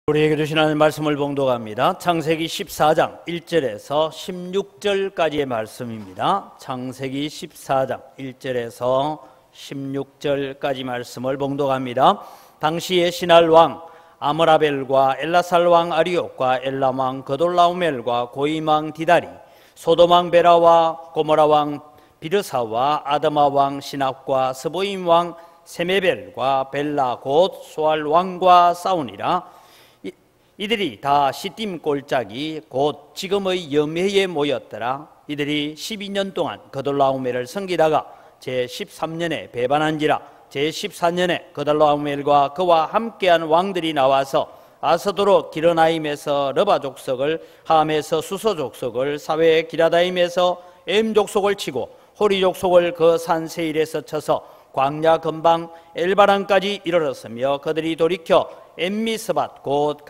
우리에게 주신 하나님의 말씀을 봉독합니다. 창세기 14장 1절에서 16절까지의 말씀입니다. 창세기 14장 1절에서 16절까지 말씀을 봉독합니다. 당시의 신할 왕 아므라벨과 엘라살 왕 아리옥과 엘람 왕 그돌라오멜과 고임 왕 디다리, 소돔 왕 베라와 고모라 왕 비르사와 아드마 왕 시납과 스보임 왕 세메벨과 벨라 곧 소알 왕과 싸우니라. 이들이 다 시딤 골짜기 곧 지금의 염해에 모였더라. 이들이 12년 동안 그돌라오멜을 섬기다가 제13년에 배반한지라. 제14년에 그돌라오멜과 그와 함께한 왕들이 나와서 아스도로 기르나임에서 르바 족속을, 함에서 수소 족속을, 사웨 기라다임에서 엠 족속을 치고 호리 족속을 그 산 세일에서 쳐서 광야 근방 엘바란까지 이르렀으며, 그들이 돌이켜 엠미스밧 곧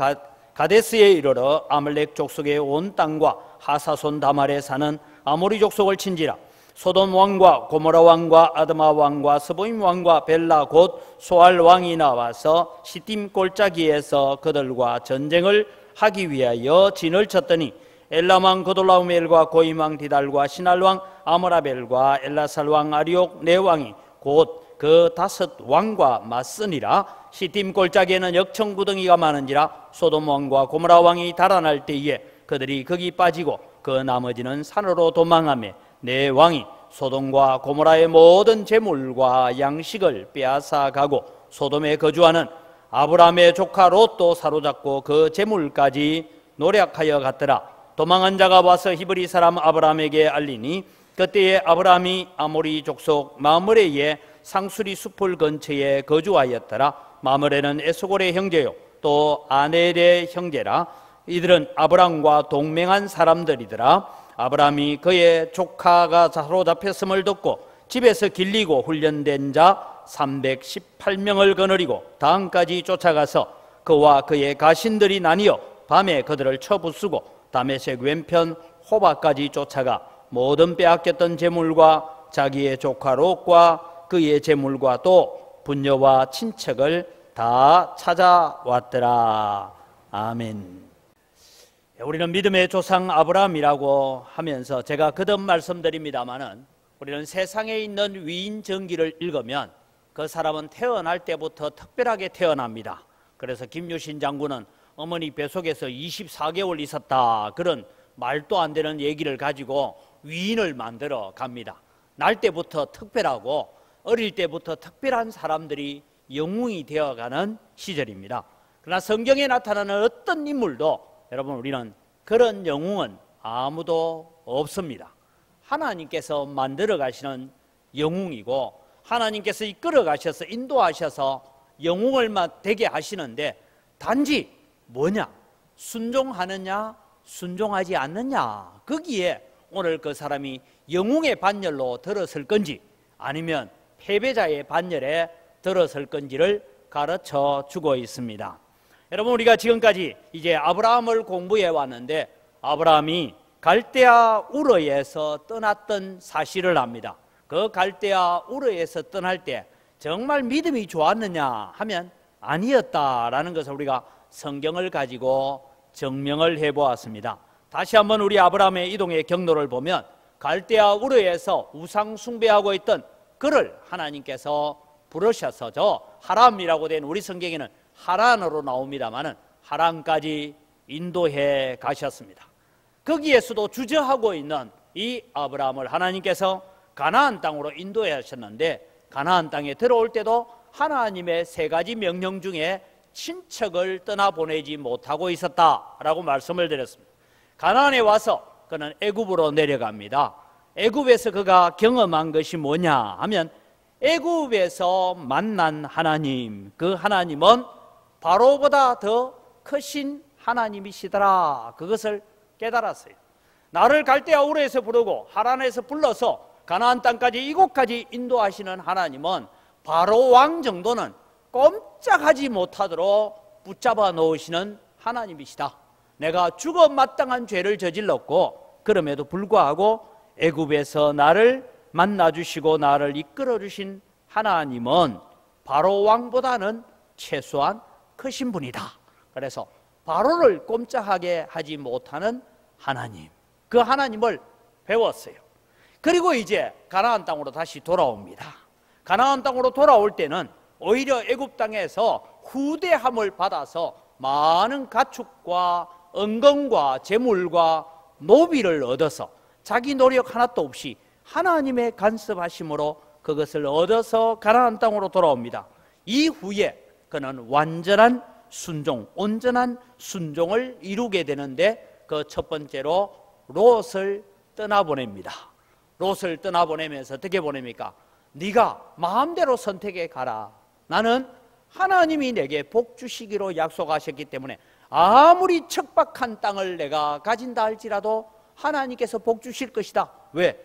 가데스에 이르러 아말렉 족속의 온 땅과 하사손 다말에 사는 아모리 족속을 친지라. 소돔 왕과 고모라 왕과 아드마 왕과 스보임 왕과 벨라 곧 소알 왕이 나와서 시딤 골짜기에서 그들과 전쟁을 하기 위하여 진을 쳤더니, 엘람 왕 그돌라오멜과 고임 왕 디달과 신할 왕 아므라벨과 엘라살 왕 아리옥 네 왕이 곧 그 5 왕과 맞으니라. 시딤 골짜기에는 역청구덩이가 많은지라. 소돔 왕과 고모라 왕이 달아날 때에 그들이 거기 빠지고 그 나머지는 산으로 도망하며, 네 왕이 소돔과 고모라의 모든 재물과 양식을 빼앗아 가고 소돔에 거주하는 아브라함의 조카 롯도 사로잡고 그 재물까지 노략하여 갔더라. 도망한 자가 와서 히브리 사람 아브라함에게 알리니, 그때에 아브라함이 아모리 족속 마므레의 상수리 숲을 근처에 거주하였더라. 마므레는 에스골의 형제요 또 아넬의 형제라. 이들은 아브람과 동맹한 사람들이더라. 아브람이 그의 조카가 사로잡혔음을 듣고 집에서 길리고 훈련된 자 318명을 거느리고 다음까지 쫓아가서 그와 그의 가신들이 나뉘어 밤에 그들을 쳐부수고 다메섹 왼편 호바까지 쫓아가 모든 빼앗겼던 재물과 자기의 조카 롯과 그의 재물과 또 분녀와 친척을 다 찾아왔더라. 아멘. 우리는 믿음의 조상 아브라함이라고 하면서 제가 거듭 말씀드립니다마는, 우리는 세상에 있는 위인 전기를 읽으면 그 사람은 태어날 때부터 특별하게 태어납니다. 그래서 김유신 장군은 어머니 뱃속에서 24개월 있었다, 그런 말도 안 되는 얘기를 가지고 위인을 만들어 갑니다. 날 때부터 특별하고 어릴 때부터 특별한 사람들이 영웅이 되어가는 시절입니다. 그러나 성경에 나타나는 어떤 인물도 여러분, 우리는 그런 영웅은 아무도 없습니다. 하나님께서 만들어 가시는 영웅이고, 하나님께서 이끌어 가셔서 인도하셔서 영웅을 되게 하시는데, 단지 뭐냐? 순종하느냐 순종하지 않느냐, 거기에 오늘 그 사람이 영웅의 반열로 들어설 건지 아니면 패배자의 반열에 들어설 건지를 가르쳐 주고 있습니다. 여러분, 우리가 지금까지 이제 아브라함을 공부해 왔는데, 아브라함이 갈대아 우르에서 떠났던 사실을 압니다. 그 갈대아 우르에서 떠날 때 정말 믿음이 좋았느냐 하면 아니었다라는 것을 우리가 성경을 가지고 증명을 해 보았습니다. 다시 한번 우리 아브라함의 이동의 경로를 보면, 갈대아 우르에서 우상 숭배하고 있던 그를 하나님께서 부르셔서, 저 하람이라고 된 우리 성경에는 하란으로 나옵니다마는 하란까지 인도해 가셨습니다. 거기에서도 주저하고 있는 이 아브라함을 하나님께서 가나안 땅으로 인도해 하셨는데, 가나안 땅에 들어올 때도 하나님의 3가지 명령 중에 친척을 떠나보내지 못하고 있었다라고 말씀을 드렸습니다. 가나안에 와서 그는 애굽으로 내려갑니다. 애굽에서 그가 경험한 것이 뭐냐 하면, 애굽에서 만난 하나님, 그 하나님은 바로보다 더 크신 하나님이시더라, 그것을 깨달았어요. 나를 갈대아 우르에서 부르고 하란에서 불러서 가나안 땅까지 이곳까지 인도하시는 하나님은 바로 왕 정도는 꼼짝하지 못하도록 붙잡아 놓으시는 하나님이시다. 내가 죽어 마땅한 죄를 저질렀고 그럼에도 불구하고 애굽에서 나를 만나주시고 나를 이끌어주신 하나님은 바로 왕보다는 최소한 크신 분이다. 그래서 바로를 꼼짝하게 하지 못하는 하나님, 그 하나님을 배웠어요. 그리고 이제 가나안 땅으로 다시 돌아옵니다. 가나안 땅으로 돌아올 때는 오히려 애굽 땅에서 후대함을 받아서 많은 가축과 은금과 재물과 노비를 얻어서 자기 노력 하나도 없이 하나님의 간섭하심으로 그것을 얻어서 가나안 땅으로 돌아옵니다. 이후에 그는 완전한 순종, 온전한 순종을 이루게 되는데 그 첫 번째로 롯을 떠나보냅니다. 롯을 떠나보내면서 어떻게 보냅니까? 네가 마음대로 선택해 가라. 나는 하나님이 내게 복 주시기로 약속하셨기 때문에 아무리 척박한 땅을 내가 가진다 할지라도 하나님께서 복 주실 것이다. 왜?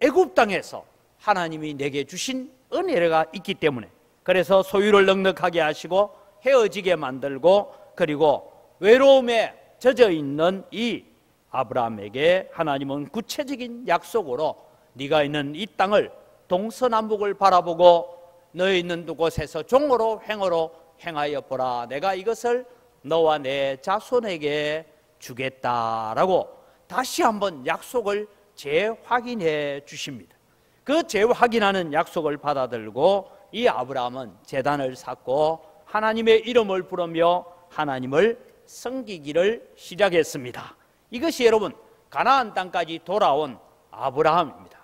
애굽 땅에서 하나님이 내게 주신 은혜가 있기 때문에. 그래서 소유를 넉넉하게 하시고 헤어지게 만들고, 그리고 외로움에 젖어 있는 이 아브라함에게 하나님은 구체적인 약속으로 네가 있는 이 땅을 동서남북을 바라보고 너희 있는 곳에서 종으로 행어로 행하여 보라. 내가 이것을 너와 내 자손에게 주겠다라고 다시 한번 약속을 재확인해 주십니다. 그 재확인하는 약속을 받아들고 이 아브라함은 제단을 쌓고 하나님의 이름을 부르며 하나님을 섬기기를 시작했습니다. 이것이 여러분 가나안 땅까지 돌아온 아브라함입니다.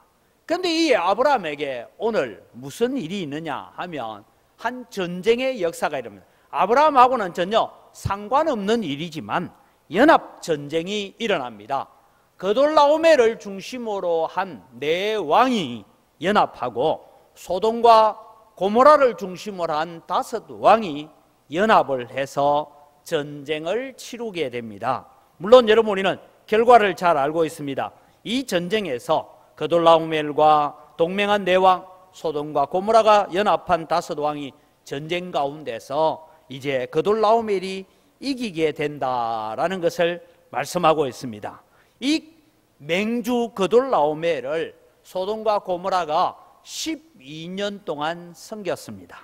그런데 이 아브라함에게 오늘 무슨 일이 있느냐 하면 한 전쟁의 역사가 일어납니다. 아브라함하고는 전혀 상관없는 일이지만 연합전쟁이 일어납니다. 그돌라오메를 중심으로 한 네 왕이 연합하고 소돔과 고모라를 중심으로 한 5 왕이 연합을 해서 전쟁을 치르게 됩니다. 물론 여러분 우리는 결과를 잘 알고 있습니다. 이 전쟁에서 그돌라오멜과 동맹한 4왕, 소돔과 고모라가 연합한 5 왕이 전쟁 가운데서 이제 그돌라오멜이 이기게 된다라는 것을 말씀하고 있습니다. 이 맹주 그돌라오멜을 소돔과 고모라가 12년 동안 섬겼습니다.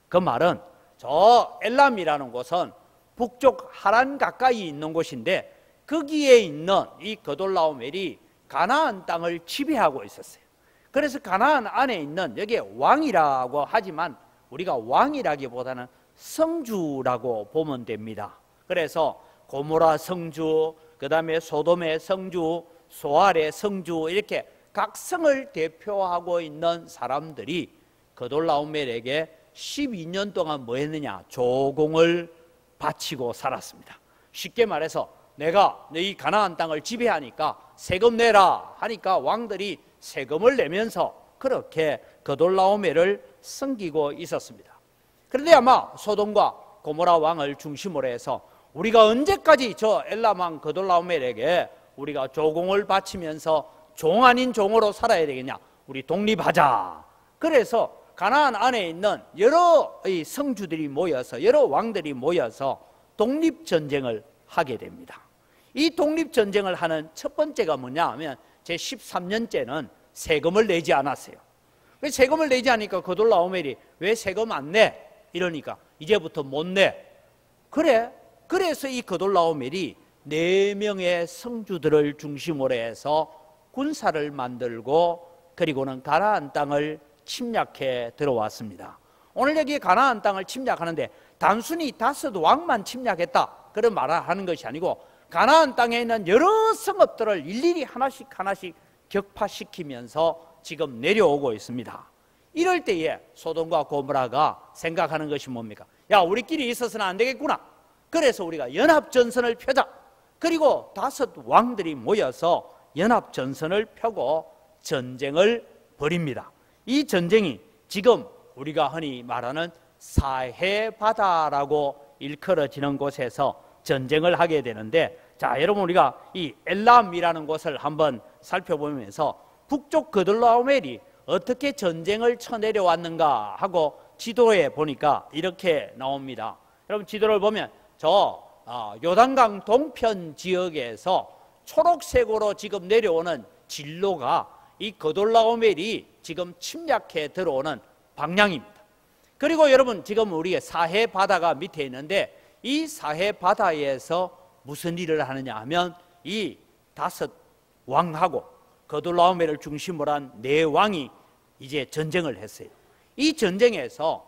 그 말은 저 엘람이라는 곳은 북쪽 하란 가까이 있는 곳인데 거기에 있는 이 그돌라오멜이 가나안 땅을 지배하고 있었어요. 그래서 가나안 안에 있는 여기에 왕이라고 하지만 우리가 왕이라기보다는 성주라고 보면 됩니다. 그래서 고모라 성주, 그 다음에 소돔의 성주, 소알의 성주, 이렇게 각 성을 대표하고 있는 사람들이 그돌라오멜에게 12년 동안 뭐 했느냐? 조공을 바치고 살았습니다. 쉽게 말해서 내가 이 가나안 땅을 지배하니까 세금 내라 하니까 왕들이 세금을 내면서 그렇게 그돌라오멜을 섬기고 있었습니다. 그런데 아마 소돔과 고모라 왕을 중심으로 해서 우리가 언제까지 저 엘람 왕 그돌라오멜에게 우리가 조공을 바치면서 종 아닌 종으로 살아야 되겠냐? 우리 독립하자. 그래서 가나안 안에 있는 여러 성주들이 모여서, 여러 왕들이 모여서 독립전쟁을 하게 됩니다. 이 독립전쟁을 하는 첫 번째가 뭐냐 하면 제13년째는 세금을 내지 않았어요. 왜 세금을 내지 않으니까 그돌라오멜이 왜 세금 안 내? 이러니까 이제부터 못 내. 그래서 이 그돌라오멜이 4명의 성주들을 중심으로 해서 군사를 만들고 그리고는 가나안 땅을 침략해 들어왔습니다. 오늘 여기 가나안 땅을 침략하는데 단순히 5 왕만 침략했다 그런 말을 하는 것이 아니고 가나안 땅에 있는 여러 성읍들을 일일이 하나씩 격파시키면서 지금 내려오고 있습니다. 이럴 때에 소돔과 고모라가 생각하는 것이 뭡니까? 야, 우리끼리 있어서는 안 되겠구나. 그래서 우리가 연합전선을 펴자. 그리고 5 왕들이 모여서 연합전선을 펴고 전쟁을 벌입니다. 이 전쟁이 지금 우리가 흔히 말하는 사해바다라고 일컬어지는 곳에서 전쟁을 하게 되는데, 자, 여러분 우리가 이 엘람이라는 곳을 한번 살펴보면서 북쪽 그돌라오멜이 어떻게 전쟁을 쳐내려왔는가 하고 지도에 보니까 이렇게 나옵니다. 여러분 지도를 보면 저 요단강 동편 지역에서 초록색으로 지금 내려오는 진로가 이 그돌라오멜이 지금 침략해 들어오는 방향입니다. 그리고 여러분 지금 우리의 사해 바다가 밑에 있는데 이 사해 바다에서 무슨 일을 하느냐 하면 이 5 왕하고 그돌라오메를 중심으로 한 4 왕이 이제 전쟁을 했어요. 이 전쟁에서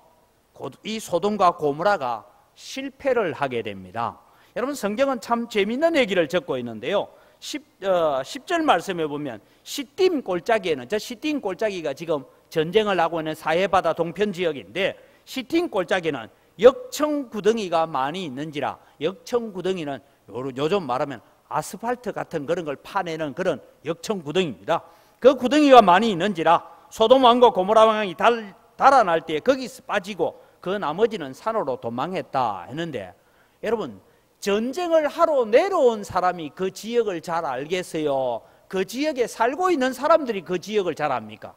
이 소돔과 고모라가 실패를 하게 됩니다. 여러분, 성경은 참 재미있는 얘기를 적고 있는데요. 10절 말씀에 보면 시딤 골짜기에는, 저 시딤 골짜기가 지금 전쟁을 하고 있는 사해바다 동편 지역인데, 시딤 골짜기는 역청구덩이가 많이 있는지라, 역청구덩이는 요즘 말하면 아스팔트 같은 그런 걸 파내는 그런 역청구덩이입니다. 그 구덩이가 많이 있는지라 소돔 왕과 고모라 왕이 달아날 때 거기서 빠지고 그 나머지는 산으로 도망했다 했는데, 여러분, 전쟁을 하러 내려온 사람이 그 지역을 잘 알겠어요? 그 지역에 살고 있는 사람들이 그 지역을 잘 압니까?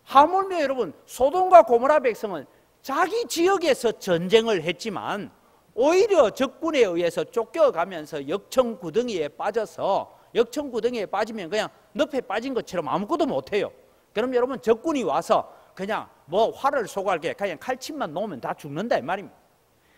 하물며 여러분, 소돔과 고모라 백성은 자기 지역에서 전쟁을 했지만 오히려 적군에 의해서 쫓겨가면서 역청구덩이에 빠져서, 역청구덩이에 빠지면 그냥 늪에 빠진 것처럼 아무것도 못해요. 그럼 여러분, 적군이 와서 그냥 뭐 활을 쏘갈게 그냥 칼침만 놓으면 다 죽는다 이 말입니다.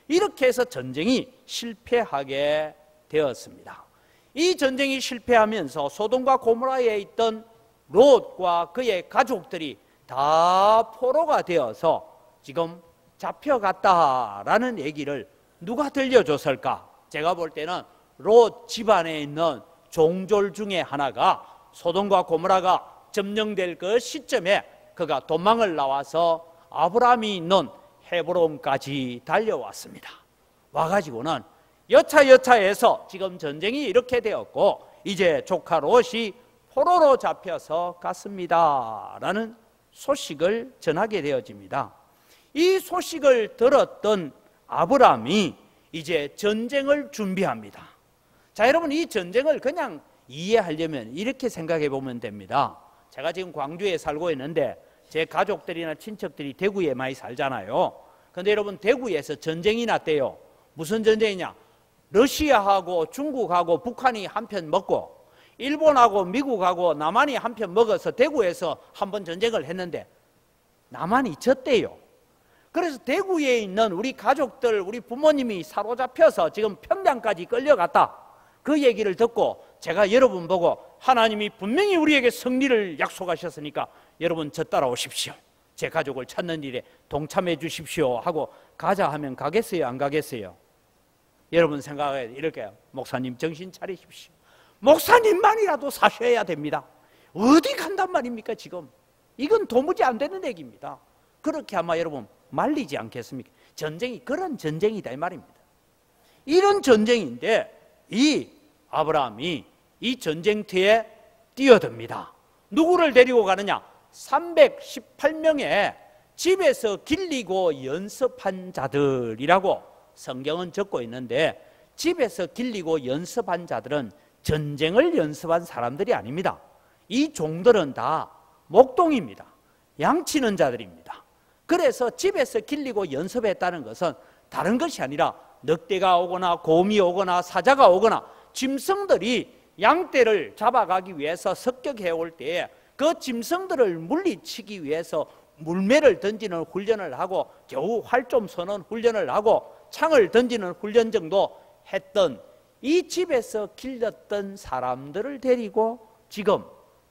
이렇게 해서 전쟁이 실패하게 되었습니다. 이 전쟁이 실패하면서 소돔과 고모라에 있던 롯과 그의 가족들이 다 포로가 되어서 지금 잡혀갔다라는 얘기를 누가 들려줬을까? 제가 볼 때는 롯 집안에 있는 종졸 중에 하나가 소돔과 고모라가 점령될 그 시점에 그가 도망을 나와서 아브라함이 있는 헤브론까지 달려왔습니다. 와가지고는 여차여차해서 지금 전쟁이 이렇게 되었고 이제 조카 롯이 포로로 잡혀서 갔습니다 라는 소식을 전하게 되어집니다. 이 소식을 들었던 아브라함이 이제 전쟁을 준비합니다. 자, 여러분, 이 전쟁을 그냥 이해하려면 이렇게 생각해 보면 됩니다. 제가 지금 광주에 살고 있는데 제 가족들이나 친척들이 대구에 많이 살잖아요. 근데 여러분, 대구에서 전쟁이 났대요. 무슨 전쟁이냐? 러시아하고 중국하고 북한이 한편 먹고 일본하고 미국하고 남한이 한편 먹어서 대구에서 한번 전쟁을 했는데 남한이 졌대요. 그래서 대구에 있는 우리 가족들, 우리 부모님이 사로잡혀서 지금 평양까지 끌려갔다. 그 얘기를 듣고 제가 여러분 보고 하나님이 분명히 우리에게 승리를 약속하셨으니까 여러분 저 따라오십시오. 제 가족을 찾는 일에 동참해 주십시오 하고 가자 하면 가겠어요? 안 가겠어요? 여러분 생각해 이렇게, 목사님 정신 차리십시오. 목사님만이라도 사셔야 됩니다. 어디 간단 말입니까 지금? 이건 도무지 안 되는 얘기입니다. 그렇게 아마 여러분 말리지 않겠습니까? 전쟁이 그런 전쟁이다 이 말입니다. 이런 전쟁인데 이 아브라함이 이 전쟁터에 뛰어듭니다. 누구를 데리고 가느냐? 318명의 집에서 길리고 연습한 자들이라고 성경은 적고 있는데, 집에서 길리고 연습한 자들은 전쟁을 연습한 사람들이 아닙니다. 이 종들은 다 목동입니다. 양치는 자들입니다. 그래서 집에서 길리고 연습했다는 것은 다른 것이 아니라 늑대가 오거나 곰이 오거나 사자가 오거나 짐승들이 양떼를 잡아가기 위해서 습격해 올 때에 그 짐승들을 물리치기 위해서 물매를 던지는 훈련을 하고 겨우 활 좀 쏘는 훈련을 하고 창을 던지는 훈련 정도 했던 이 집에서 길렀던 사람들을 데리고 지금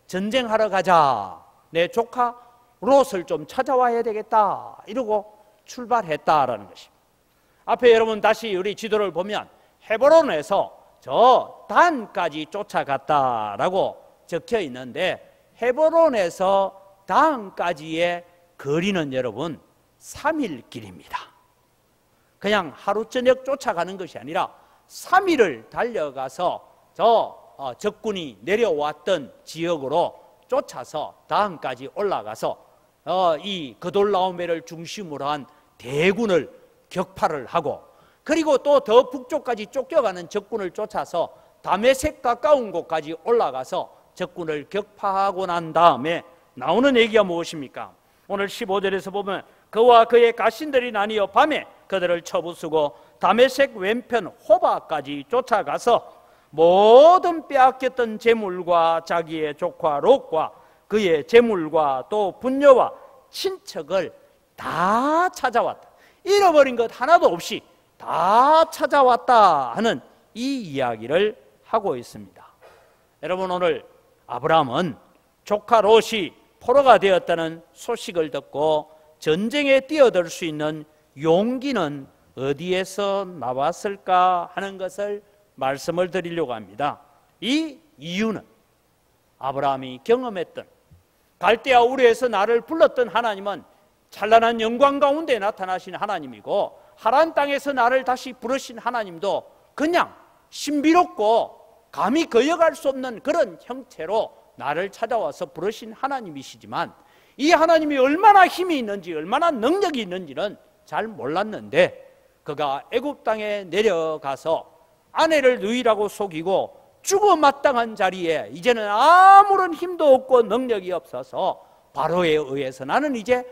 전쟁하러 가자, 내 조카 롯을 좀 찾아와야 되겠다 이러고 출발했다라는 것입니다. 앞에 여러분 다시 우리 지도를 보면 헤브론에서 저 단까지 쫓아갔다라고 적혀 있는데, 헤브론에서 단까지의 거리는 여러분 3일 길입니다. 그냥 하루 저녁 쫓아가는 것이 아니라 3일을 달려가서 저 적군이 내려왔던 지역으로 쫓아서 단까지 올라가서 이 그돌라오메를 중심으로 한 대군을 격파를 하고, 그리고 또 더 북쪽까지 쫓겨가는 적군을 쫓아서 다메섹 가까운 곳까지 올라가서 적군을 격파하고 난 다음에 나오는 얘기가 무엇입니까? 오늘 15절에서 보면 그와 그의 가신들이 나뉘어 밤에 그들을 쳐부수고 다메섹 왼편 호바까지 쫓아가서 모든 빼앗겼던 재물과 자기의 조카 롯과 그의 재물과 또 분녀와 친척을 다 찾아왔다. 잃어버린 것 하나도 없이 다 찾아왔다 하는 이 이야기를 하고 있습니다. 여러분, 오늘 아브라함은 조카 롯이 포로가 되었다는 소식을 듣고 전쟁에 뛰어들 수 있는 용기는 어디에서 나왔을까 하는 것을 말씀을 드리려고 합니다. 이 이유는 아브라함이 경험했던, 갈대아 우르에서 나를 불렀던 하나님은 찬란한 영광 가운데 나타나신 하나님이고, 하란 땅에서 나를 다시 부르신 하나님도 그냥 신비롭고 감히 거역할 수 없는 그런 형태로 나를 찾아와서 부르신 하나님이시지만, 이 하나님이 얼마나 힘이 있는지, 얼마나 능력이 있는지는 잘 몰랐는데, 그가 애굽 땅에 내려가서 아내를 누이라고 속이고 죽어 마땅한 자리에 이제는 아무런 힘도 없고 능력이 없어서 바로에 의해서 나는 이제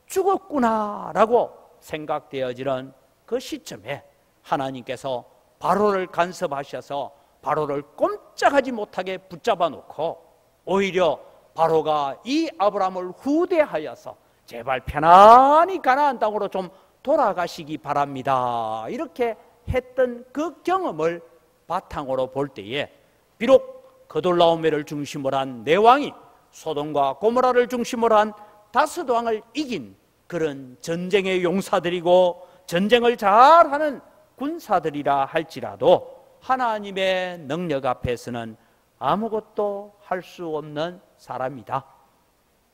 죽었구나라고 생각되어지는 그 시점에 하나님께서 바로를 간섭하셔서 바로를 꼼짝하지 못하게 붙잡아 놓고, 오히려 바로가 이 아브라함을 후대하여서 제발 편안히 가나안 땅으로 좀 돌아가시기 바랍니다, 이렇게 했던 그 경험을 바탕으로 볼 때에, 비록 그돌라오메를 중심으로 한 네 왕이 소돔과 고모라를 중심으로 한 다섯 왕을 이긴 그런 전쟁의 용사들이고 전쟁을 잘하는 군사들이라 할지라도 하나님의 능력 앞에서는 아무것도 할 수 없는 사람이다.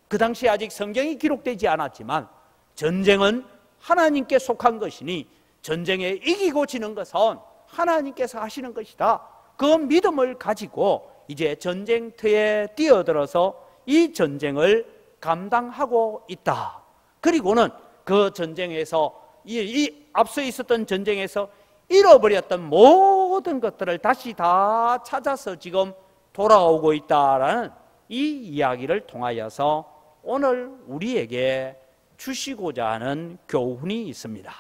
그 당시에 아직 성경이 기록되지 않았지만 전쟁은 하나님께 속한 것이니 전쟁에 이기고 지는 것은 하나님께서 하시는 것이다. 그 믿음을 가지고 이제 전쟁터에 뛰어들어서 이 전쟁을 감당하고 있다. 그리고는 그 전쟁에서 이 앞서 있었던 전쟁에서 잃어버렸던 모든 것들을 다시 다 찾아서 지금 돌아오고 있다라는 이 이야기를 통하여서 오늘 우리에게 주시고자 하는 교훈이 있습니다.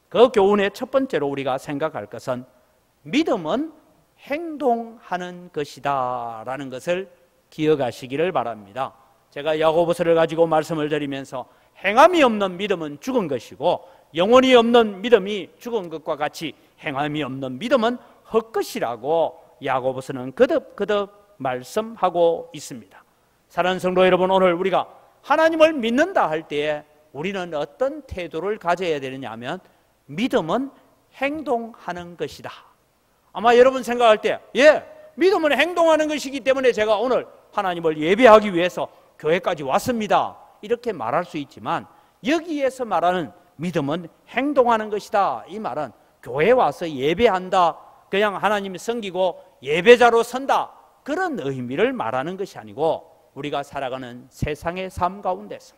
그 교훈의 첫 번째로 우리가 생각할 것은 믿음은 행동하는 것이다 라는 것을 기억하시기를 바랍니다. 제가 야고보서를 가지고 말씀을 드리면서 행함이 없는 믿음은 죽은 것이고 영혼이 없는 믿음이 죽은 것과 같이 행함이 없는 믿음은 헛것이라고 야고보서는 거듭 말씀하고 있습니다. 사랑하는 성도 여러분, 오늘 우리가 하나님을 믿는다 할 때에 우리는 어떤 태도를 가져야 되느냐 하면 믿음은 행동하는 것이다. 아마 여러분 생각할 때 믿음은 행동하는 것이기 때문에 제가 오늘 하나님을 예배하기 위해서 교회까지 왔습니다, 이렇게 말할 수 있지만, 여기에서 말하는 믿음은 행동하는 것이다, 이 말은 교회에 와서 예배한다, 그냥 하나님을 섬기고 예배자로 선다, 그런 의미를 말하는 것이 아니고, 우리가 살아가는 세상의 삶 가운데서,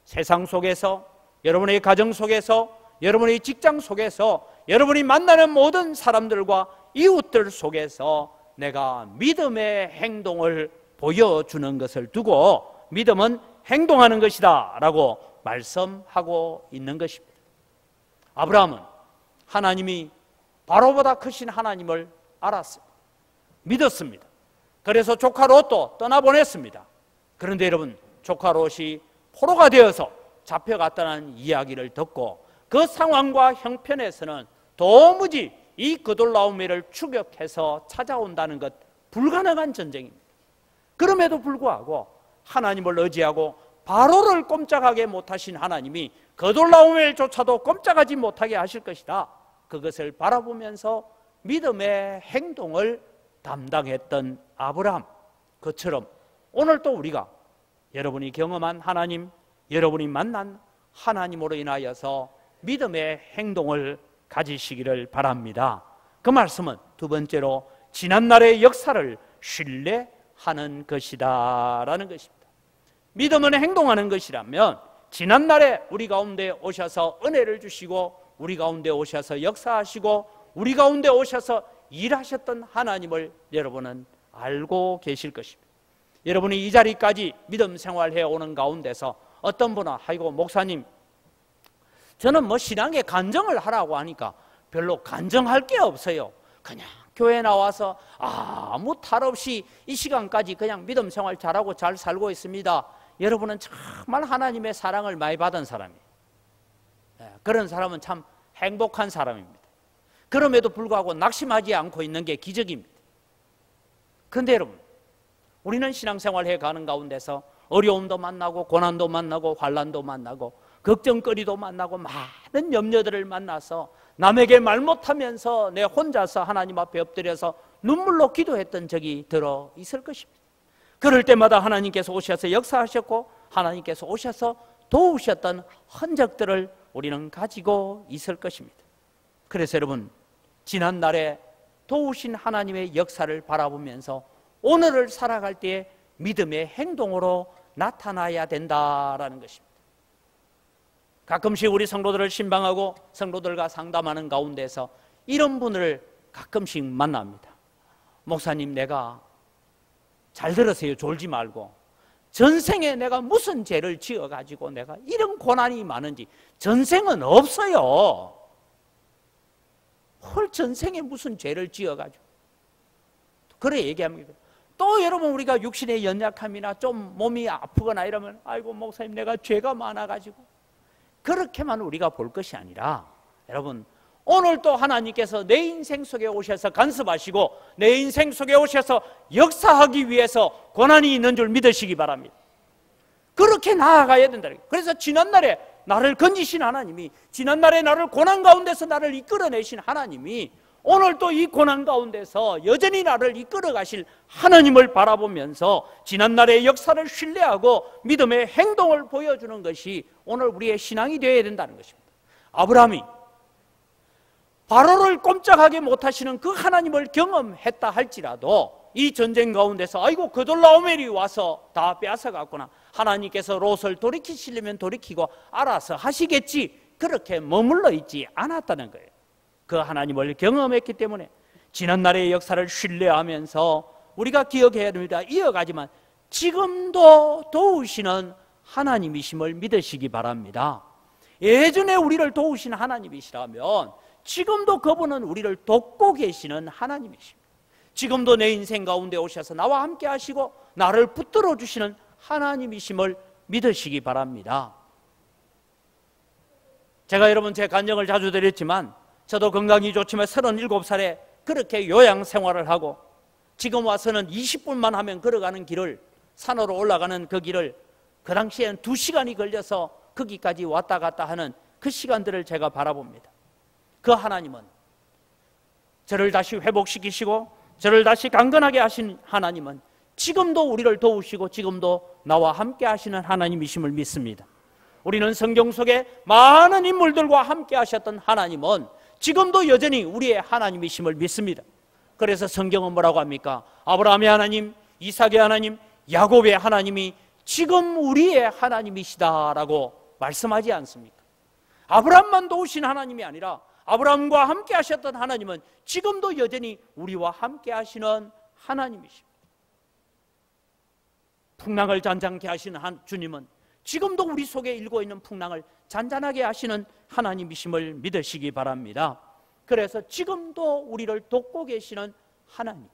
세상 속에서, 여러분의 가정 속에서, 여러분의 직장 속에서, 여러분이 만나는 모든 사람들과 이웃들 속에서 내가 믿음의 행동을 보여주는 것을 두고 믿음은 행동하는 것이다 라고 말씀하고 있는 것입니다. 아브라함은 하나님이 바로보다 크신 하나님을 알았습니다. 믿었습니다. 그래서 조카 롯도 떠나보냈습니다. 그런데 여러분, 조카 롯이 포로가 되어서 잡혀갔다는 이야기를 듣고 그 상황과 형편에서는 도무지 이 그돌라오메를 추격해서 찾아온다는 것, 불가능한 전쟁입니다. 그럼에도 불구하고 하나님을 의지하고 바로를 꼼짝하게 못하신 하나님이 그돌라오멜조차도 꼼짝하지 못하게 하실 것이다, 그것을 바라보면서 믿음의 행동을 담당했던 아브라함, 그처럼 오늘 또 우리가 여러분이 경험한 하나님, 여러분이 만난 하나님으로 인하여서 믿음의 행동을 가지시기를 바랍니다. 그 말씀은 두 번째로 지난날의 역사를 신뢰하는 것이다 라는 것입니다. 믿음은 행동하는 것이라면 지난날에 우리 가운데 오셔서 은혜를 주시고 우리 가운데 오셔서 역사하시고 우리 가운데 오셔서 일하셨던 하나님을 여러분은 알고 계실 것입니다. 여러분이 이 자리까지 믿음 생활해 오는 가운데서 어떤 분은 아이고 목사님, 저는 신앙에 간증을 하라고 하니까 별로 간증할 게 없어요. 그냥 교회 나와서 아무 탈 없이 이 시간까지 그냥 믿음 생활 잘하고 잘 살고 있습니다. 여러분은 정말 하나님의 사랑을 많이 받은 사람이에요. 그런 사람은 참 행복한 사람입니다. 그럼에도 불구하고 낙심하지 않고 있는 게 기적입니다. 그런데 여러분, 우리는 신앙생활 해가는 가운데서 어려움도 만나고 고난도 만나고 환난도 만나고 걱정거리도 만나고 많은 염려들을 만나서 남에게 말 못하면서 내 혼자서 하나님 앞에 엎드려서 눈물로 기도했던 적이 들어 있을 것입니다. 그럴 때마다 하나님께서 오셔서 역사하셨고 하나님께서 오셔서 도우셨던 흔적들을 우리는 가지고 있을 것입니다. 그래서 여러분, 지난날에 도우신 하나님의 역사를 바라보면서 오늘을 살아갈 때에 믿음의 행동으로 나타나야 된다라는 것입니다. 가끔씩 우리 성도들을 신방하고 성도들과 상담하는 가운데서 이런 분을 가끔씩 만납니다. 목사님, 내가 잘 들으세요. 졸지 말고. 전생에 내가 무슨 죄를 지어가지고 내가 이런 고난이 많은지. 전생은 없어요. 헐, 전생에 무슨 죄를 지어가지고. 그래 얘기합니다. 또 여러분, 우리가 육신의 연약함이나 좀 몸이 아프거나 이러면 아이고 목사님, 내가 죄가 많아가지고. 그렇게만 우리가 볼 것이 아니라 여러분, 오늘 또 하나님께서 내 인생 속에 오셔서 간섭하시고 내 인생 속에 오셔서 역사하기 위해서 고난이 있는 줄 믿으시기 바랍니다. 그렇게 나아가야 된다. 그래서 지난날에 나를 건지신 하나님이, 지난날에 나를 고난 가운데서 나를 이끌어내신 하나님이 오늘 또 이 고난 가운데서 여전히 나를 이끌어 가실 하나님을 바라보면서 지난날의 역사를 신뢰하고 믿음의 행동을 보여주는 것이 오늘 우리의 신앙이 되어야 된다는 것입니다. 아브라함이 바로를 꼼짝하게 못하시는 그 하나님을 경험했다 할지라도 이 전쟁 가운데서 아이고 그돌라오멜이 와서 다 빼앗아갔구나, 하나님께서 롯을 돌이키시려면 돌이키고 알아서 하시겠지, 그렇게 머물러 있지 않았다는 거예요. 그 하나님을 경험했기 때문에 지난날의 역사를 신뢰하면서 우리가 기억해야 됩니다. 이어가지만 지금도 도우시는 하나님이심을 믿으시기 바랍니다. 예전에 우리를 도우신 하나님이시라면 지금도 그분은 우리를 돕고 계시는 하나님이십니다. 지금도 내 인생 가운데 오셔서 나와 함께 하시고 나를 붙들어 주시는 하나님이심을 믿으시기 바랍니다. 제가 여러분 제 간증을 자주 드렸지만 저도 건강이 좋지만 37살에 그렇게 요양 생활을 하고 지금 와서는 20분만 하면 걸어가는 길을, 산으로 올라가는 그 길을 그 당시에는 2시간이 걸려서 거기까지 왔다 갔다 하는 그 시간들을 제가 바라봅니다. 그 하나님은 저를 다시 회복시키시고 저를 다시 강건하게 하신 하나님은 지금도 우리를 도우시고 지금도 나와 함께 하시는 하나님이심을 믿습니다. 우리는 성경 속에 많은 인물들과 함께 하셨던 하나님은 지금도 여전히 우리의 하나님이심을 믿습니다. 그래서 성경은 뭐라고 합니까? 아브라함의 하나님, 이삭의 하나님, 야곱의 하나님이 지금 우리의 하나님이시다라고 말씀하지 않습니까? 아브라함만 도우신 하나님이 아니라 아브라함과 함께 하셨던 하나님은 지금도 여전히 우리와 함께 하시는 하나님이십니다. 풍랑을 잔잔케 하시는 주님은 지금도 우리 속에 일고 있는 풍랑을 잔잔하게 하시는 하나님이심을 믿으시기 바랍니다. 그래서 지금도 우리를 돕고 계시는 하나님,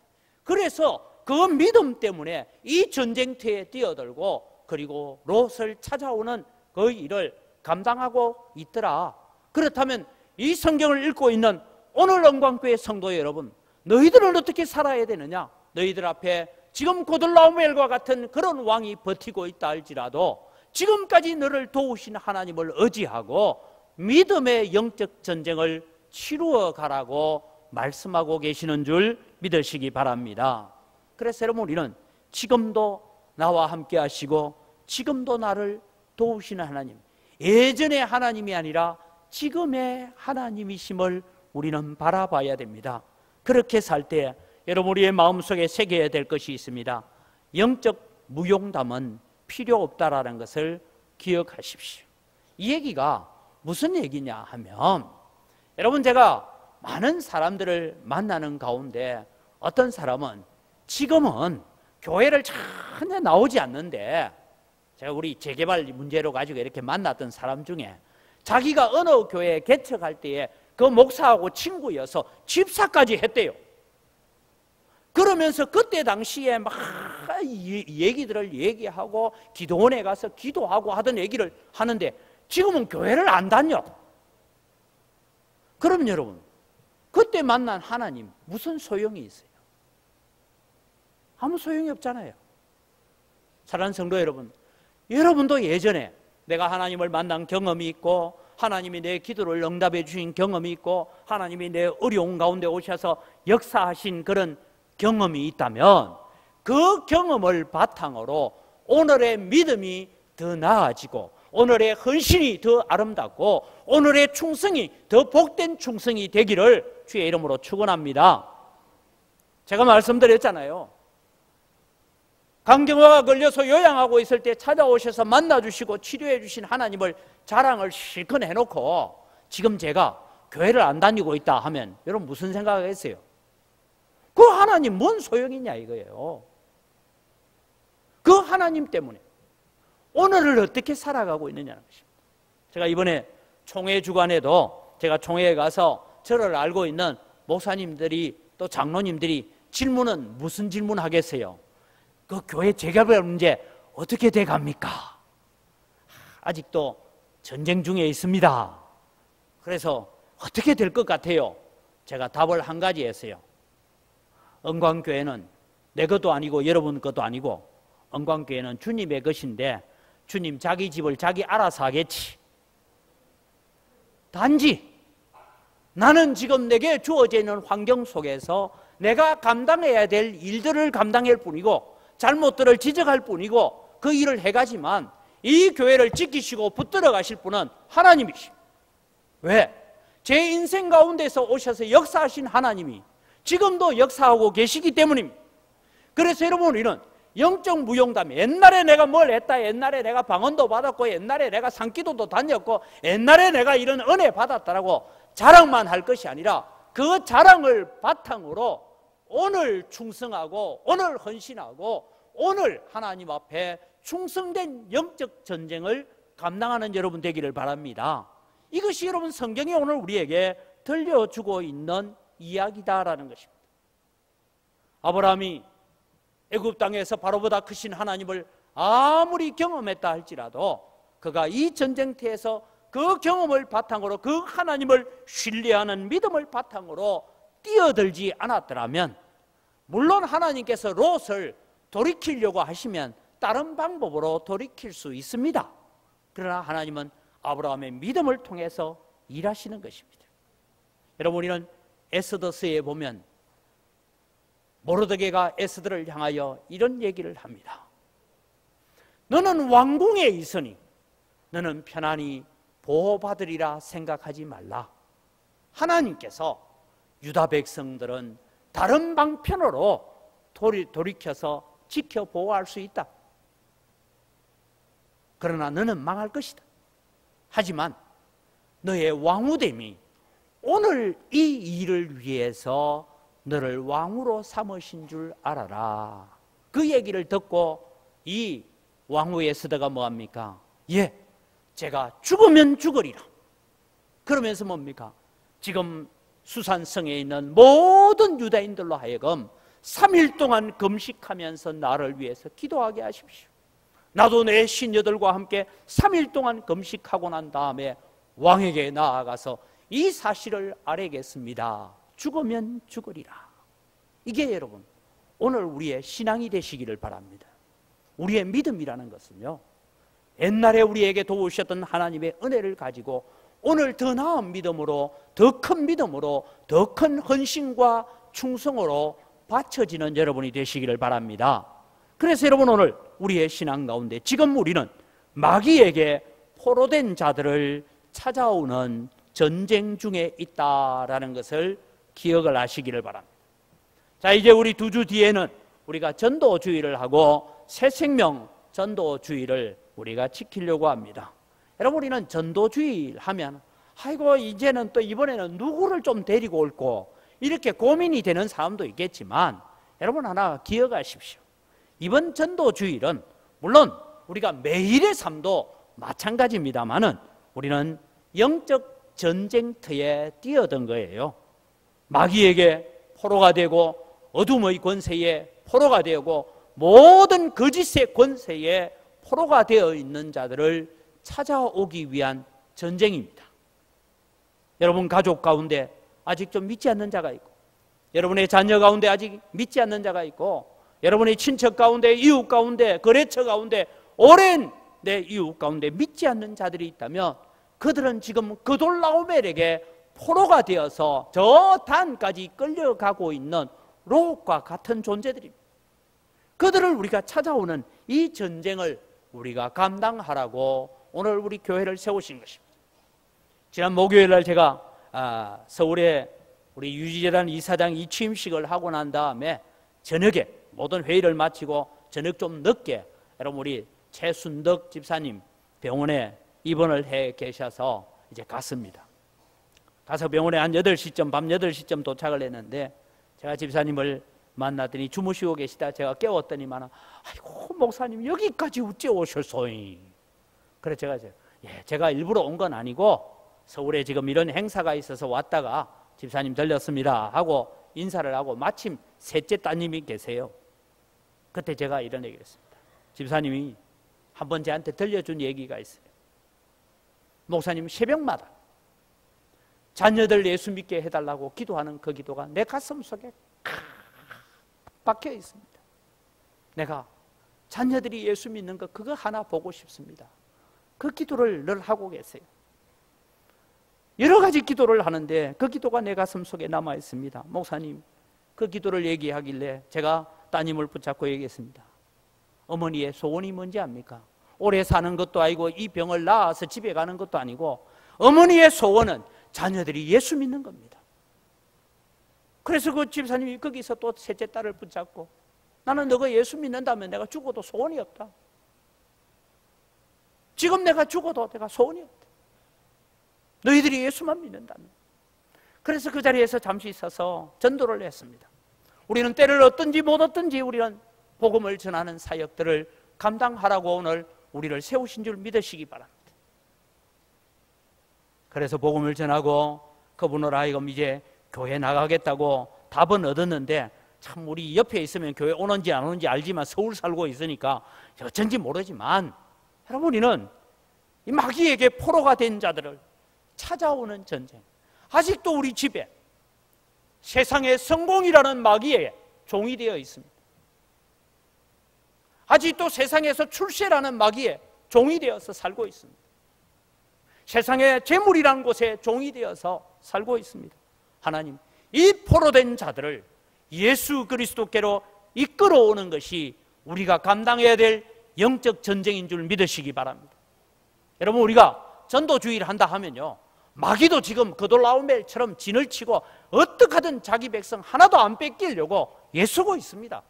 그래서 그 믿음 때문에 이 전쟁터에 뛰어들고 그리고 롯을 찾아오는 그 일을 감당하고 있더라. 그렇다면 이 성경을 읽고 있는 오늘 영광교회 성도 여러분, 너희들은 어떻게 살아야 되느냐? 너희들 앞에 지금 고돌라오멜과 같은 그런 왕이 버티고 있다 할지라도 지금까지 너를 도우신 하나님을 의지하고 믿음의 영적 전쟁을 치루어 가라고 말씀하고 계시는 줄 믿으시기 바랍니다. 그래서 여러분, 우리는 지금도 나와 함께 하시고 지금도 나를 도우시는 하나님, 예전의 하나님이 아니라 지금의 하나님이심을 우리는 바라봐야 됩니다. 그렇게 살 때 여러분, 우리의 마음속에 새겨야 될 것이 있습니다. 영적 무용담은 필요 없다라는 것을 기억하십시오. 이 얘기가 무슨 얘기냐 하면, 여러분, 제가 많은 사람들을 만나는 가운데 어떤 사람은 지금은 교회를 전혀 나오지 않는데, 제가 우리 재개발 문제로 가지고 이렇게 만났던 사람 중에 자기가 어느 교회에 개척할 때에 그 목사하고 친구여서 집사까지 했대요. 그러면서 그때 당시에 막 얘기들을 얘기하고 기도원에 가서 기도하고 하던 얘기를 하는데 지금은 교회를 안 다녀. 그럼 여러분, 그때 만난 하나님 무슨 소용이 있어요? 아무 소용이 없잖아요. 사랑하는 성도 여러분, 여러분도 예전에 내가 하나님을 만난 경험이 있고, 하나님이 내 기도를 응답해 주신 경험이 있고, 하나님이 내 어려운 가운데 오셔서 역사하신 그런 경험이 있다면, 그 경험을 바탕으로 오늘의 믿음이 더 나아지고, 오늘의 헌신이 더 아름답고, 오늘의 충성이 더 복된 충성이 되기를 주의 이름으로 축원합니다. 제가 말씀드렸잖아요. 강경화가 걸려서 요양하고 있을 때 찾아오셔서 만나주시고 치료해 주신 하나님을 자랑을 실컷 해놓고 지금 제가 교회를 안 다니고 있다 하면 여러분 무슨 생각하겠어요? 그 하나님 뭔 소용이냐 이거예요. 그 하나님 때문에 오늘을 어떻게 살아가고 있느냐는 것입니다. 제가 이번에 총회 주간에도 제가 총회에 가서 저를 알고 있는 목사님들이 또 장로님들이 질문은 무슨 질문 하겠어요? 그 교회 재개발 문제 어떻게 돼 갑니까? 아직도 전쟁 중에 있습니다. 그래서 어떻게 될 것 같아요? 제가 답을 한 가지 했어요. 은광교회는 내 것도 아니고 여러분 것도 아니고 은광교회는 주님의 것인데 주님 자기 집을 자기 알아서 하겠지. 단지 나는 지금 내게 주어져 있는 환경 속에서 내가 감당해야 될 일들을 감당할 뿐이고 잘못들을 지적할 뿐이고 그 일을 해가지만 이 교회를 지키시고 붙들어 가실 분은 하나님이시. 왜? 제 인생 가운데서 오셔서 역사하신 하나님이 지금도 역사하고 계시기 때문입니다. 그래서 여러분 우리는 영적 무용담, 옛날에 내가 뭘 했다, 옛날에 내가 방언도 받았고 옛날에 내가 산기도도 다녔고 옛날에 내가 이런 은혜 받았다라고 자랑만 할 것이 아니라 그 자랑을 바탕으로 오늘 충성하고 오늘 헌신하고 오늘 하나님 앞에 충성된 영적 전쟁을 감당하는 여러분 되기를 바랍니다. 이것이 여러분 성경이 오늘 우리에게 들려주고 있는 이야기다라는 것입니다. 아브라함이 애굽 땅에서 바로보다 크신 하나님을 아무리 경험했다 할지라도 그가 이 전쟁터에서 그 경험을 바탕으로 그 하나님을 신뢰하는 믿음을 바탕으로 뛰어들지 않았더라면 물론 하나님께서 롯을 돌이키려고 하시면 다른 방법으로 돌이킬 수 있습니다. 그러나 하나님은 아브라함의 믿음을 통해서 일하시는 것입니다. 여러분 우리는 에스더서에 보면 모르드게가 에스더를 향하여 이런 얘기를 합니다. 너는 왕궁에 있으니 너는 편안히 보호받으리라 생각하지 말라. 하나님께서 유다 백성들은 다른 방편으로 돌이켜서 지켜 보호할 수 있다. 그러나 너는 망할 것이다. 하지만 너의 왕후됨이 오늘 이 일을 위해서 너를 왕으로 삼으신 줄 알아라. 그 얘기를 듣고 이 왕후 에스더가 뭐합니까? 예, 제가 죽으면 죽으리라. 그러면서 뭡니까? 지금 수산성에 있는 모든 유다인들로 하여금 3일 동안 금식하면서 나를 위해서 기도하게 하십시오. 나도 내 신녀들과 함께 3일 동안 금식하고 난 다음에 왕에게 나아가서 이 사실을 아뢰겠습니다. 죽으면 죽으리라. 이게 여러분 오늘 우리의 신앙이 되시기를 바랍니다. 우리의 믿음이라는 것은요, 옛날에 우리에게 도우셨던 하나님의 은혜를 가지고 오늘 더 나은 믿음으로, 더 큰 믿음으로, 더 큰 헌신과 충성으로 바쳐지는 여러분이 되시기를 바랍니다. 그래서 여러분 오늘 우리의 신앙 가운데 지금 우리는 마귀에게 포로된 자들을 찾아오는 전쟁 중에 있다라는 것을 기억을 하시기를 바랍니다. 자, 이제 우리 2주 뒤에는 우리가 전도주의를 하고 새생명 전도주의를 우리가 지키려고 합니다. 여러분 우리는 전도주의를 하면 아이고 이제는 또 이번에는 누구를 좀 데리고 올고 이렇게 고민이 되는 사람도 있겠지만 여러분 하나 기억하십시오. 이번 전도주일은 물론 우리가 매일의 삶도 마찬가지입니다만은 우리는 영적 전쟁터에 뛰어든 거예요. 마귀에게 포로가 되고 어둠의 권세에 포로가 되고 모든 거짓의 권세에 포로가 되어 있는 자들을 찾아오기 위한 전쟁입니다. 여러분 가족 가운데 아직 좀 믿지 않는 자가 있고, 여러분의 자녀 가운데 아직 믿지 않는 자가 있고, 여러분의 친척 가운데, 이웃 가운데, 거래처 가운데, 오랜 내 이웃 가운데 믿지 않는 자들이 있다면 그들은 지금 그돌라오멜에게 포로가 되어서 저 단까지 끌려가고 있는 롯과 같은 존재들입니다. 그들을 우리가 찾아오는 이 전쟁을 우리가 감당하라고 오늘 우리 교회를 세우신 것입니다. 지난 목요일 날 제가 서울에 우리 유지재단 이사장 이 취임식을 하고 난 다음에 저녁에 모든 회의를 마치고 저녁 좀 늦게 여러분 우리 최순덕 집사님 병원에 입원을 해 계셔서 이제 갔습니다. 가서 병원에 한 8시쯤 밤 8시쯤 도착을 했는데 제가 집사님을 만났더니 주무시고 계시다 제가 깨웠더니만 아이고 목사님 여기까지 어째 오셨소이. 그래서 제가 일부러 온 건 아니고 서울에 지금 이런 행사가 있어서 왔다가 집사님 들렸습니다 하고 인사를 하고 마침 셋째 따님이 계세요. 그때 제가 이런 얘기를 했습니다. 집사님이 한번 저한테 들려준 얘기가 있어요. 목사님 새벽마다 자녀들 예수 믿게 해달라고 기도하는 그 기도가 내 가슴 속에 박혀 있습니다. 내가 자녀들이 예수 믿는 거 그거 하나 보고 싶습니다. 그 기도를 늘 하고 계세요. 여러 가지 기도를 하는데 그 기도가 내 가슴 속에 남아 있습니다. 목사님 그 기도를 얘기하길래 제가 따님을 붙잡고 얘기했습니다. 어머니의 소원이 뭔지 압니까? 오래 사는 것도 아니고 이 병을 나아서 집에 가는 것도 아니고 어머니의 소원은 자녀들이 예수 믿는 겁니다. 그래서 그 집사님이 거기서 또 셋째 딸을 붙잡고 나는 너가 예수 믿는다면 내가 죽어도 소원이 없다. 지금 내가 죽어도 내가 소원이 없다. 너희들이 예수만 믿는다면. 그래서 그 자리에서 잠시 있어서 전도를 했습니다. 우리는 때를 얻든지 못 얻든지 우리는 복음을 전하는 사역들을 감당하라고 오늘 우리를 세우신 줄 믿으시기 바랍니다. 그래서 복음을 전하고 그분을 하여금 이제 교회 나가겠다고 답은 얻었는데 참 우리 옆에 있으면 교회 오는지 안 오는지 알지만 서울 살고 있으니까 어쩐지 모르지만 여러분 우리는 이 마귀에게 포로가 된 자들을 찾아오는 전쟁, 아직도 우리 집에 세상의 성공이라는 마귀에 종이 되어 있습니다. 아직도 세상에서 출세라는 마귀에 종이 되어서 살고 있습니다. 세상의 재물이라는 곳에 종이 되어서 살고 있습니다. 하나님, 이 포로된 자들을 예수 그리스도께로 이끌어오는 것이 우리가 감당해야 될 영적 전쟁인 줄 믿으시기 바랍니다. 여러분 우리가 전도주의를 한다 하면요 마귀도 지금 그돌라오멜처럼 진을 치고 어떻게 하든 자기 백성 하나도 안 뺏기려고 애쓰고 있습니다.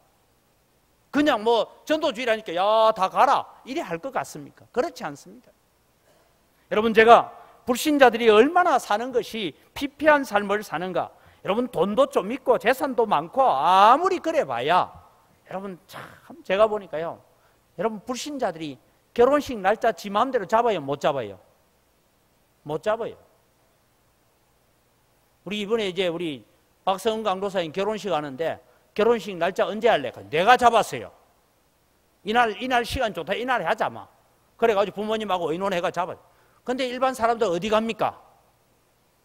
그냥 뭐 전도주의라니까 야 다 가라 이래 할 것 같습니까? 그렇지 않습니다. 여러분 제가 불신자들이 얼마나 사는 것이 피폐한 삶을 사는가, 여러분 돈도 좀 있고 재산도 많고 아무리 그래 봐야 여러분 참 제가 보니까요 여러분 불신자들이 결혼식 날짜 지 마음대로 잡아요 못 잡아요? 못 잡아요. 우리 이번에 이제 우리 박성은 강도사님 결혼식 하는데 결혼식 날짜 언제 할래? 내가 잡았어요. 이날 시간 좋다 이날에 하자 마. 그래가지고 부모님하고 의논해가 잡아요. 근데 일반 사람들 어디 갑니까?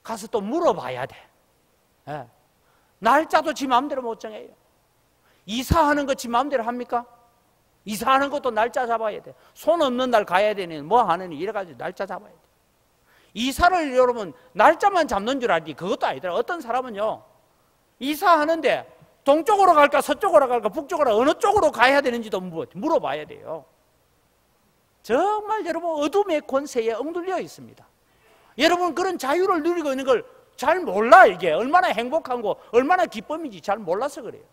가서 또 물어봐야 돼. 예. 날짜도 지 마음대로 못 정해요. 이사하는 거 지 마음대로 합니까? 이사하는 것도 날짜 잡아야 돼. 손 없는 날 가야 되니 뭐 하느니 이래가지고 날짜 잡아야 돼. 이사를 여러분 날짜만 잡는 줄 알지 그것도 아니더라. 어떤 사람은요 이사하는데 동쪽으로 갈까 서쪽으로 갈까 북쪽으로 어느 쪽으로 가야 되는지도 물어봐야 돼요. 정말 여러분 어둠의 권세에 엉들려 있습니다. 여러분 그런 자유를 누리고 있는 걸 잘 몰라. 이게 얼마나 행복한 거 얼마나 기쁨인지 잘 몰라서 그래요.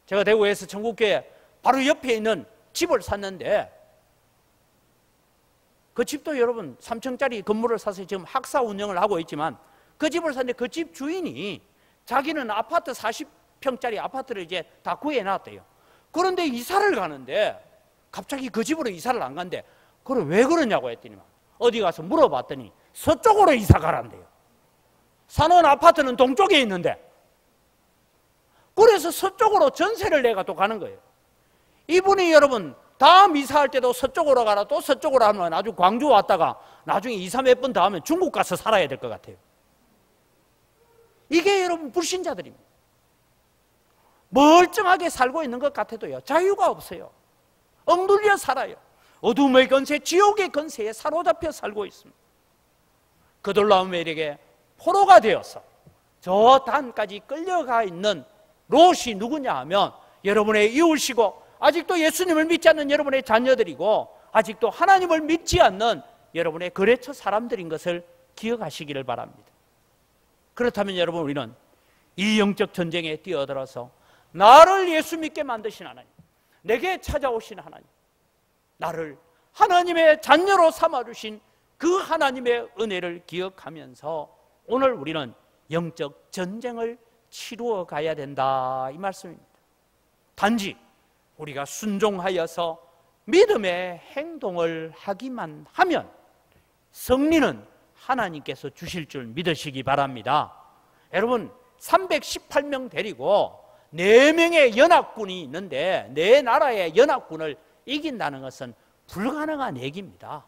제가 대구에서 전국교회 바로 옆에 있는 집을 샀는데 그 집도 여러분 3층짜리 건물을 사서 지금 학사 운영을 하고 있지만 그 집을 샀는데 그 집 주인이 자기는 아파트 40평짜리 아파트를 이제 다 구해놨대요. 그런데 이사를 가는데 갑자기 그 집으로 이사를 안 간대. 그래 왜 그러냐고 했더니 어디 가서 물어봤더니 서쪽으로 이사 가란대요. 사는 아파트는 동쪽에 있는데 그래서 서쪽으로 전세를 내가 또 가는 거예요. 이분이 여러분 다음 이사할 때도 서쪽으로 가라 또 서쪽으로 하면 아주 광주 왔다가 나중에 2, 3회 번 더 하면 중국 가서 살아야 될 것 같아요. 이게 여러분 불신자들입니다. 멀쩡하게 살고 있는 것 같아도요, 자유가 없어요. 억눌려 살아요. 어둠의 권세, 지옥의 권세에 사로잡혀 살고 있습니다. 그들로 매력에 포로가 되어서 저 단까지 끌려가 있는 롯이 누구냐 하면 여러분의 이웃이고, 아직도 예수님을 믿지 않는 여러분의 자녀들이고, 아직도 하나님을 믿지 않는 여러분의 거래처 사람들인 것을 기억하시기를 바랍니다. 그렇다면 여러분, 우리는 이 영적 전쟁에 뛰어들어서 나를 예수 믿게 만드신 하나님, 내게 찾아오신 하나님, 나를 하나님의 자녀로 삼아주신 그 하나님의 은혜를 기억하면서 오늘 우리는 영적 전쟁을 치루어 가야 된다, 이 말씀입니다. 단지 우리가 순종하여서 믿음의 행동을 하기만 하면 승리는 하나님께서 주실 줄 믿으시기 바랍니다. 여러분, 318명 데리고 4명의 연합군이 있는데 네 나라의 연합군을 이긴다는 것은 불가능한 얘기입니다.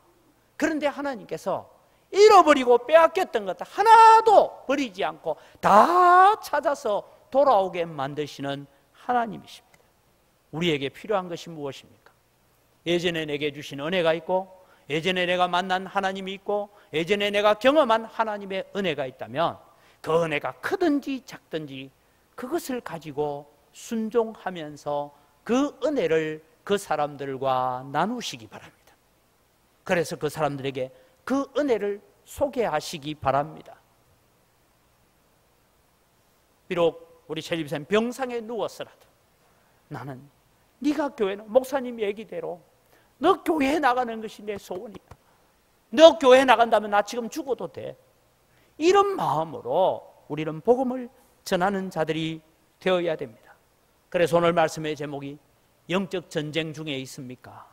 그런데 하나님께서 잃어버리고 빼앗겼던 것들 하나도 버리지 않고 다 찾아서 돌아오게 만드시는 하나님이십니다. 우리에게 필요한 것이 무엇입니까? 예전에 내게 주신 은혜가 있고, 예전에 내가 만난 하나님이 있고, 예전에 내가 경험한 하나님의 은혜가 있다면 그 은혜가 크든지 작든지 그것을 가지고 순종하면서 그 은혜를 그 사람들과 나누시기 바랍니다. 그래서 그 사람들에게 그 은혜를 소개하시기 바랍니다. 비록 우리 최 집사님 병상에 누웠으라도 나는 네가 교회는 목사님 얘기대로 너 교회에 나가는 것이 내 소원이야. 너 교회에 나간다면 나 지금 죽어도 돼. 이런 마음으로 우리는 복음을 전하는 자들이 되어야 됩니다. 그래서 오늘 말씀의 제목이 영적 전쟁 중에 있습니까?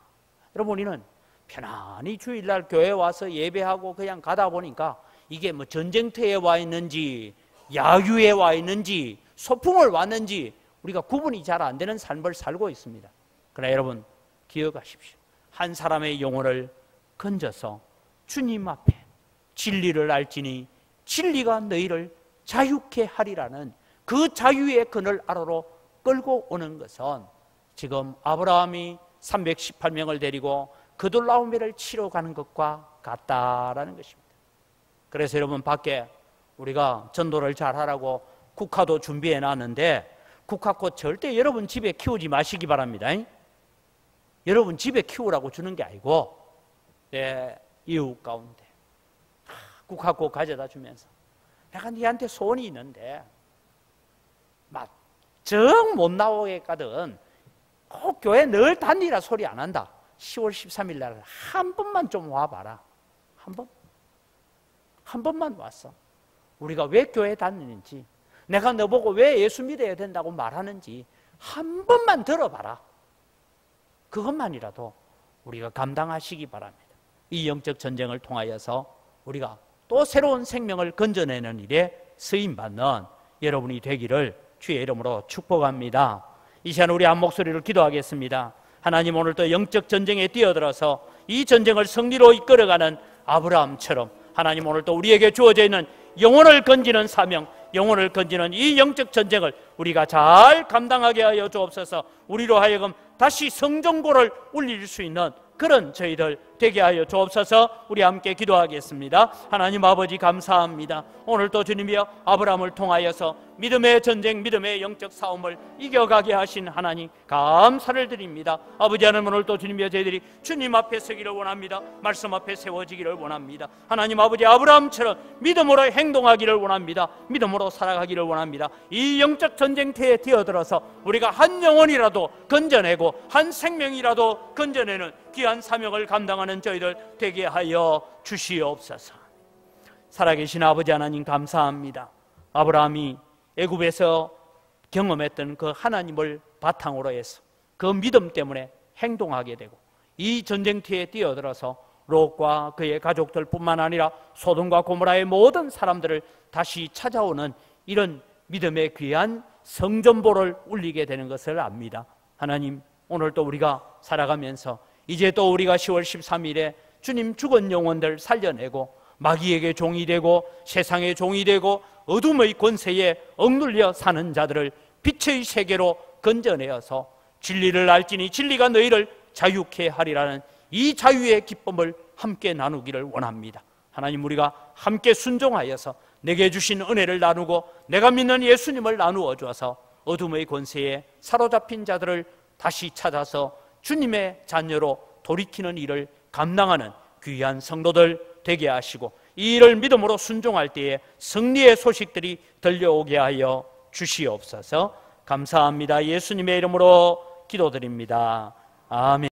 여러분, 우리는 편안히 주일날 교회에 와서 예배하고 그냥 가다 보니까 이게 뭐 전쟁터에 와 있는지 야유에 와 있는지 소풍을 왔는지 우리가 구분이 잘 안 되는 삶을 살고 있습니다. 그러나 여러분, 기억하십시오. 한 사람의 영혼을 건져서 주님 앞에 진리를 알지니 진리가 너희를 자유케 하리라는 그 자유의 그늘 아래로 끌고 오는 것은 지금 아브라함이 318명을 데리고 그돌라오메를 치러 가는 것과 같다라는 것입니다. 그래서 여러분, 밖에 우리가 전도를 잘 하라고 국화도 준비해 놨는데 국화꽃 절대 여러분 집에 키우지 마시기 바랍니다. 여러분 집에 키우라고 주는 게 아니고 내 이웃 가운데 국화꽃 가져다 주면서 내가 네한테 소원이 있는데 막 정 못 나오겠거든. 꼭 교회 늘 다니라 소리 안 한다. 10월 13일 날 한 번만 좀 와봐라. 한 번만 왔어. 우리가 왜 교회 다니는지, 내가 너보고 왜 예수 믿어야 된다고 말하는지 한 번만 들어봐라. 그것만이라도 우리가 감당하시기 바랍니다. 이 영적 전쟁을 통하여서 우리가 또 새로운 생명을 건져내는 일에 쓰임받는 여러분이 되기를 주의 이름으로 축복합니다. 이 시간 우리 한 목소리를 기도하겠습니다. 하나님, 오늘도 영적 전쟁에 뛰어들어서 이 전쟁을 승리로 이끌어가는 아브라함처럼 하나님, 오늘도 우리에게 주어져 있는 영혼을 건지는 사명, 영혼을 건지는 이 영적 전쟁을 우리가 잘 감당하게 하여 주옵소서. 우리로 하여금 다시 성전고를 울릴 수 있는 그런 저희들 되게 하여 주옵소서. 우리 함께 기도하겠습니다. 하나님 아버지, 감사합니다. 오늘도 주님이여 아브라함을 통하여서 믿음의 전쟁, 믿음의 영적 싸움을 이겨가게 하신 하나님 감사를 드립니다. 아버지 하나님, 오늘도 주님이여 저희들이 주님 앞에 서기를 원합니다. 말씀 앞에 세워지기를 원합니다. 하나님 아버지, 아브라함처럼 믿음으로 행동하기를 원합니다. 믿음으로 살아가기를 원합니다. 이 영적 전쟁터에 뛰어들어서 우리가 한 영혼이라도 건져내고 한 생명이라도 건져내는 귀한 사명을 감당하는 저희들 되게 하여 주시옵소서. 살아계신 아버지 하나님, 감사합니다. 아브라함이 애굽에서 경험했던 그 하나님을 바탕으로 해서 그 믿음 때문에 행동하게 되고 이 전쟁터에 뛰어들어서 롯과 그의 가족들뿐만 아니라 소돔과 고모라의 모든 사람들을 다시 찾아오는 이런 믿음의 귀한 성전보를 울리게 되는 것을 압니다. 하나님, 오늘 또 우리가 살아가면서 이제 또 우리가 10월 13일에 주님 죽은 영혼들 살려내고 마귀에게 종이 되고 세상의 종이 되고 어둠의 권세에 억눌려 사는 자들을 빛의 세계로 건져내어서 진리를 알지니 진리가 너희를 자유케 하리라는 이 자유의 기쁨을 함께 나누기를 원합니다. 하나님, 우리가 함께 순종하여서 내게 주신 은혜를 나누고 내가 믿는 예수님을 나누어 주어서 어둠의 권세에 사로잡힌 자들을 다시 찾아서 주님의 자녀로 돌이키는 일을 감당하는 귀한 성도들 되게 하시고 이 일을 믿음으로 순종할 때에 승리의 소식들이 들려오게 하여 주시옵소서. 감사합니다. 예수님의 이름으로 기도드립니다. 아멘.